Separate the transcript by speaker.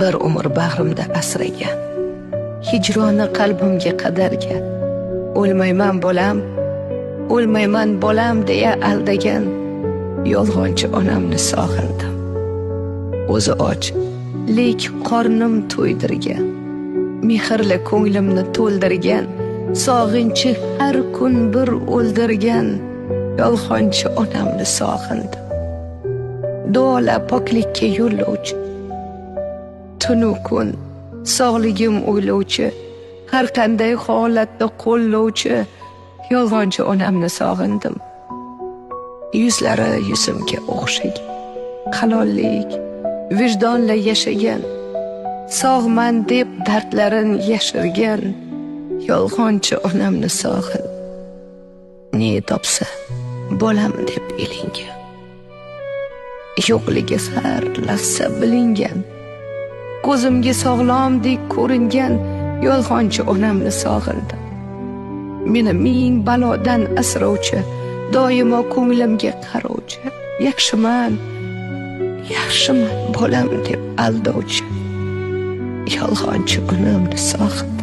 Speaker 1: bir umr bag'rimda asragan, hijroni qalbimga qadargan, o'lmayman bolam, o'lmayman bolam deya aldagan yolg'onchi onamni sog'indim. O'zi och, lek qornim to'ydirgan, mehrli ko'nglimni to'ldirgan, sog'inchi har kun bir o'ldirgan yolg'onchi onamni sog'indim. Duola poklikka yo'llovchi, tunu kun sog'ligim o'ylovchi, har qanday holatda qo'llovchi yolg'onchi onamni sog'indim. Yuzlari yuzimga o'xshagan, halollik, vijdonla yashagan, sog'man deb dardlarin yashirgan yolg'onchi onamni sog'in. Ne topsa bolam deb elingan, yo'qligi har lahza bilingan, ko'zimga sog'lomdek ko'ringan yolg'onchi onamni sog'indim. Meni ming balodan asrovchi, doimo ko'nglimga qarovchi, yaxshiman, yaxshiman bolam deb aldovchi yolg'onchi onamni sog'indim.